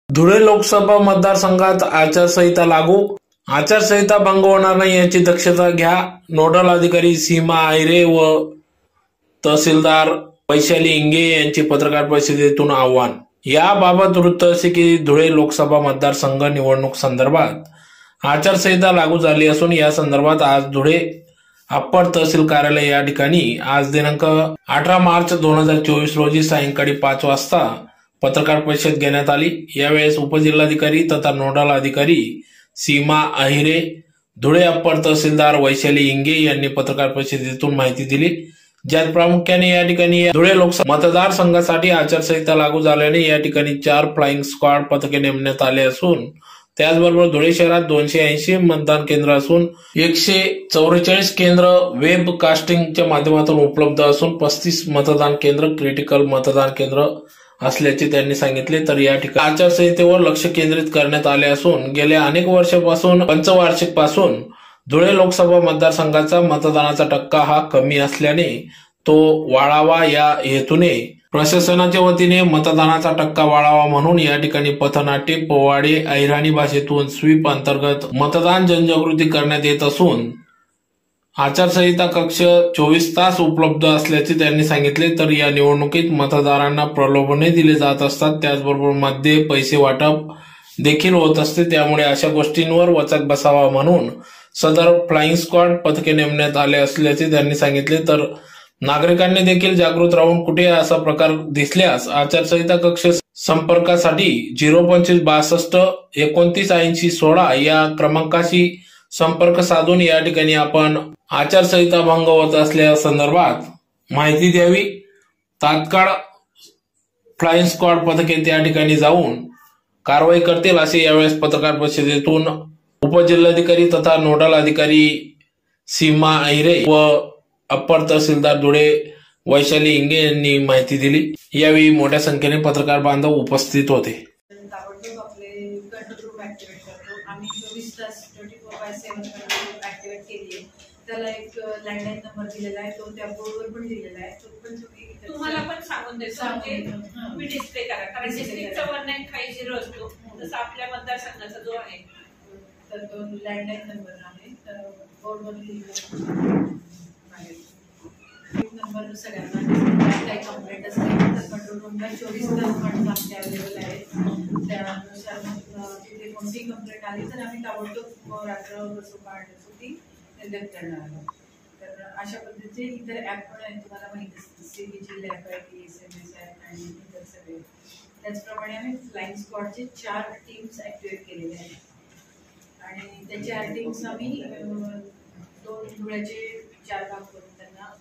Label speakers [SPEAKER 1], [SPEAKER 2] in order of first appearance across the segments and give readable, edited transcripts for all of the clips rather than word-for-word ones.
[SPEAKER 1] धुळे लोकसभा मतदारसंघात आचारसंहिता लागू, आचारसंहिता भंग होणार नाही याची दक्षता घ्या. नोडल अधिकारी सीमा आहिरे व तहसीलदार वैशाली इंगे यांची पत्रकार परिषदेतून आवाहन. याबाबत वृत्त असे की धुळे लोकसभा मतदारसंघ निवडणूक संदर्भात आचारसंहिता लागू झाली असून या संदर्भात आज धुळे अप्पर तहसील कार्यालय या ठिकाणी आज दिनांक 18 मार्च 2024 रोजी सायंकाळी 5 वाजता पत्रकार परिषद घेण्यात आली. यावेळेस उपजिल्हाधिकारी तथा नोडल अधिकारी सीमा आहिरे, धुळे अप्पर तहसीलदार वैशाली इंगे यांनी पत्रकार परिषदेतून माहिती दिली. ज्यात प्रामुख्याने या ठिकाणी धुळे लोकसभा मतदारसंघासाठी आचारसंहिता लागू झाल्याने या ठिकाणी 4 फ्लाइंग स्क्वॉड पथके नेमण्यात आले असून त्याचबरोबर धुळे शहरात 280 मतदान केंद्र असून 144 केंद्र वेब कास्टिंगच्या माध्यमातून उपलब्ध असून 35 मतदान केंद्र क्रिटिकल मतदान केंद्र असल्याचे त्यांनी सांगितले. तर या ठिकाणी आचारसंहितेवर लक्ष केंद्रित करण्यात आले असून गेल्या अनेक वर्षापासून पंचवार्षिक पासून धुळे लोकसभा मतदारसंघाचा मतदानाचा टक्का हा कमी असल्याने तो वाढावा या हेतूने प्रशासनाच्या वतीने मतदानाचा टक्का वाढावा म्हणून या ठिकाणी पथनाट्य, पोवाडे, अहिराणी भाषेतून स्वीप अंतर्गत मतदान जनजागृती करण्यात येत असून आचारसंहिता कक्ष 24 तास उपलब्ध असल्याचे त्यांनी सांगितले. तर या निवडणुकीत मतदारांना प्रलोभने दिले जात असतात, त्याचबरोबर मध्ये पैसे वाटप देखील होत असते. त्यामुळे अशा गोष्टींवर वचक बसावा म्हणून सदर फ्लाइंग स्क्वॉड पथके नेमण्यात आले असल्याचे त्यांनी सांगितले. तर नागरिकांनी देखील जागृत राहून कुठे असा प्रकार दिसल्यास आचारसंहिता कक्ष संपर्कासाठी 02562 29 80 16 या क्रमांकाशी संपर्क साधून या ठिकाणी आपण आचारसंहिता भंग होत असल्या संदर्भात माहिती द्यावी. तात्काळ फ्लाइंग स्क्वॉड पथके त्या ठिकाणी जाऊन कारवाई करतील असे यावेळेस पत्रकार परिषदेतून उपजिल्हाधिकारी तथा नोडल अधिकारी सीमा आहिरे व अप्पर तहसीलदार धुळे वैशाली इंगे यांनी माहिती दिली. यावेळी मोठ्या संख्येने पत्रकार बांधव उपस्थित होते.
[SPEAKER 2] आम्ही 24 तास 24/7 ऍक्टिव्हेट केली आहे. त्याला एक लँडलाईन नंबर दिलेला आहे, तो त्या बोर्डवर पण दिलेला आहे. तो पण तुम्हाला पण सांगून देतो, तुम्ही डिस्प्ले करा. कारण डिस्ट्रिक्टचा 1950 असतो तसं आपल्या मतदारसंघाचा जो आहे तर तो लँडलाईन नंबर आहे. तर बोर्डवर लिहिलेला नंबर सगळ्यांना काही कंप्लेंट असेल तर कंट्रोल रूमला 24 तास फंड आमचे अवेलेबल आहेत. त्यानुसार तिथे कोणती कंप्लेंट आली तर आम्ही ताबडतोब रात्र बसू ती निर्गत करणार आहोत. तर अशा पद्धतीचे इतर ॲप पण आहेत, तुम्हाला माहिती असते CVG ॲप आहे, SMS ॲप आणि इतर सगळे. त्याचप्रमाणे आम्ही फ्लाइंग स्क्वॉडचे 4 टीम्स ॲक्टिवेट केलेले आहेत आणि त्या 4 टीम्स आम्ही 2 धुळ्याचे 4 भाग करून त्यांना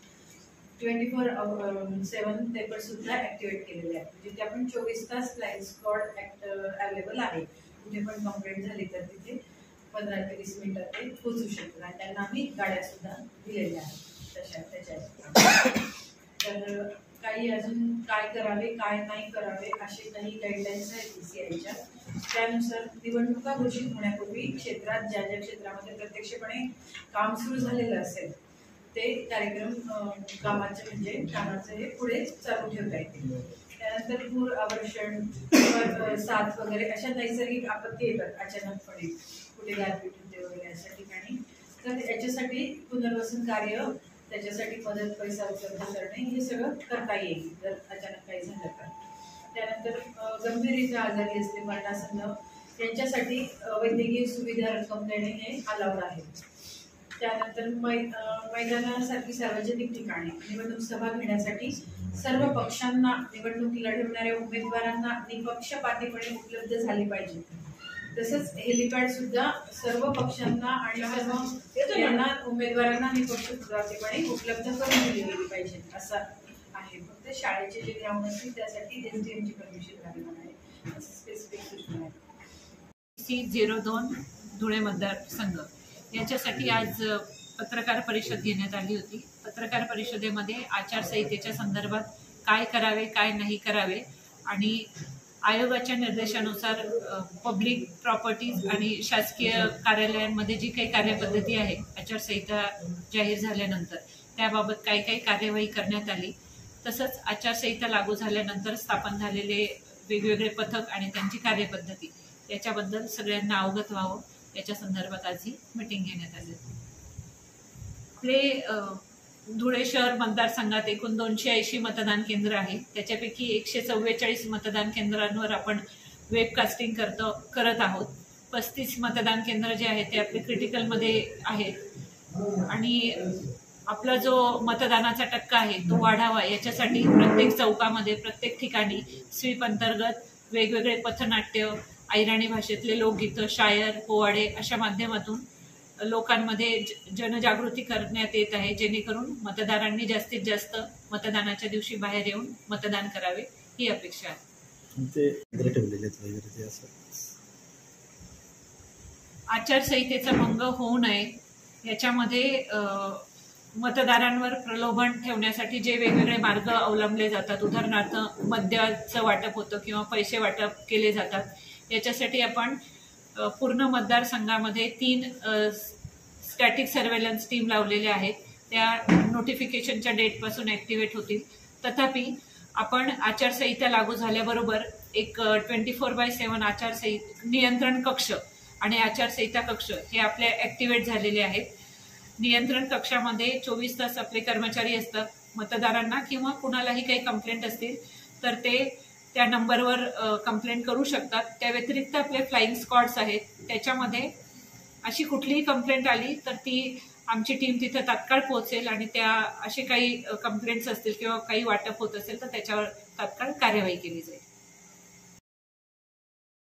[SPEAKER 2] 24/7 पेपर सुद्धा ऍक्टिव्हेट केलेले आहेत. जिथे आपण 24 तास फ्लाइंग स्क्वॉड अवेलेबल आहे. कुठे पण कंप्लेंट झाली तर तिथे 15 ते 20 मिनिटात ते पोहोचू शकतात आणि त्यांना आम्ही गाड्या सुद्धा दिलेल्या आहेत त्याच्या. तर काही अजून काय करावे काय नाही करावे असे काही गाईडलाईन्स आहेत DCIच्या. त्यानुसार निवडणुका घोषित होण्यापूर्वी क्षेत्रात ज्या ज्या क्षेत्रामध्ये प्रत्यक्षपणे काम सुरू झालेलं असेल ते कार्यक्रम कामाचे हे पुढे चालू ठेवता येतील. त्यानंतर पूर, आवर्षण, साथ वगैरे अशा नैसर्गिक आपत्ती येतात अचानकपणे, कुठे गारपीट होते वगैरे अशा ठिकाणी. तर याच्यासाठी पुनर्वसन कार्य, त्याच्यासाठी मदत, पैसा उपलब्ध करणे हे सगळं करता येईल जर अचानक काही झालं तर. त्यानंतर गंभीर आजारी असते, मरणासन्न यांच्यासाठी वैद्यकीय सुविधा रक्कम देणे हे अलाउड आहे. त्यानंतर मैदानासारखी सार्वजनिक ठिकाणी निवडणूक सभा घेण्यासाठी सर्व पक्षांना निवडणूक लढवणाऱ्या उमेदवारांना निपक्षपातीपणे उपलब्ध झाली पाहिजे. तसंच हेलिपॅड सुद्धा सर्व पक्षांना आणि सर्व यांना उमेदवारांना निपक्षपातीपणे उपलब्ध करून दिली गेली पाहिजे असं आहे. फक्त शाळेचे जे ग्राउंड असतील त्यासाठी SDMची परमिशन लागणार आहे, स्पेसिफिक सूचना आहे.
[SPEAKER 3] C02 धुळे मतदारसंघ याच्यासाठी आज पत्रकार परिषद घेण्यात आली होती. पत्रकार परिषदेमध्ये आचारसंहितेच्या संदर्भात काय करावे काय नाही करावे आणि आयोगाच्या निर्देशानुसार पब्लिक प्रॉपर्टीज आणि शासकीय कार्यालयांमध्ये जी काही कार्यपद्धती आहे आचारसंहिता जाहीर झाल्यानंतर त्याबाबत काय काय कार्यवाही करण्यात आली. तसंच आचारसंहिता लागू झाल्यानंतर स्थापन झालेले वेगवेगळे पथक आणि त्यांची कार्यपद्धती याच्याबद्दल सगळ्यांना अवगत व्हावं याच्या संदर्भात आज ही मीटिंग घेण्यात आली होती. आपले धुळे शहर मतदारसंघात एकूण 280 मतदान केंद्र आहे. त्याच्यापैकी 144 मतदान केंद्रांवर आपण वेबकास्टिंग करत आहोत. 35 मतदान केंद्र जे आहेत ते आपले क्रिटिकलमध्ये आहेत आणि आपला जो मतदानाचा टक्का आहे तो वाढावा याच्यासाठी प्रत्येक चौकामध्ये प्रत्येक ठिकाणी स्वीप अंतर्गत वेगवेगळे पथनाट्य, अहिराणी भाषेतले लोकगीतं, शायर, पोवाडे अशा माध्यमातून लोकांमध्ये जनजागृती करण्यात येत आहे, जेणेकरून मतदारांनी जास्तीत जास्त मतदानाच्या दिवशी बाहेर येऊन मतदान करावे ही अपेक्षा आहे. आचारसंहितेचा भंग होऊ नये याच्यामध्ये मतदारांवर प्रलोभन ठेवण्यासाठी जे वेगवेगळे मार्ग अवलंबले जातात, उदाहरणार्थ मद्याचं वाटप होतं किंवा पैसे वाटप केले जातात, याच्यासाठी आपण पूर्ण मतदारसंघामध्ये 3 स्टॅटिक सर्वेलन्स टीम लावलेल्या आहेत. त्या नोटिफिकेशनच्या डेटपासून ॲक्टिव्हेट होतील. तथापि आपण आचारसंहिता लागू झाल्याबरोबर एक 24/7 आचारसंहिता नियंत्रण कक्ष आणि आचारसंहिता कक्ष हे आपले ॲक्टिव्हेट झालेले आहेत. नियंत्रण कक्षामध्ये 24 तास आपले कर्मचारी असतात. मतदारांना किंवा कुणालाही काही कंप्लेंट असतील तर ते त्या नंबरवर कंप्लेंट करू शकतात. त्या व्यतिरिक्त आपले फ्लाइंग स्क्वॉड्स आहेत. त्याच्यामध्ये अशी कुठलीही कंप्लेंट आली तर ती आमची टीम तिथे तात्काळ पोहोचेल आणि त्या असे काही कंप्लेंट्स असतील किंवा काही वाटप होत असेल तर त्याच्यावर तात्काळ कार्यवाही केली जाईल.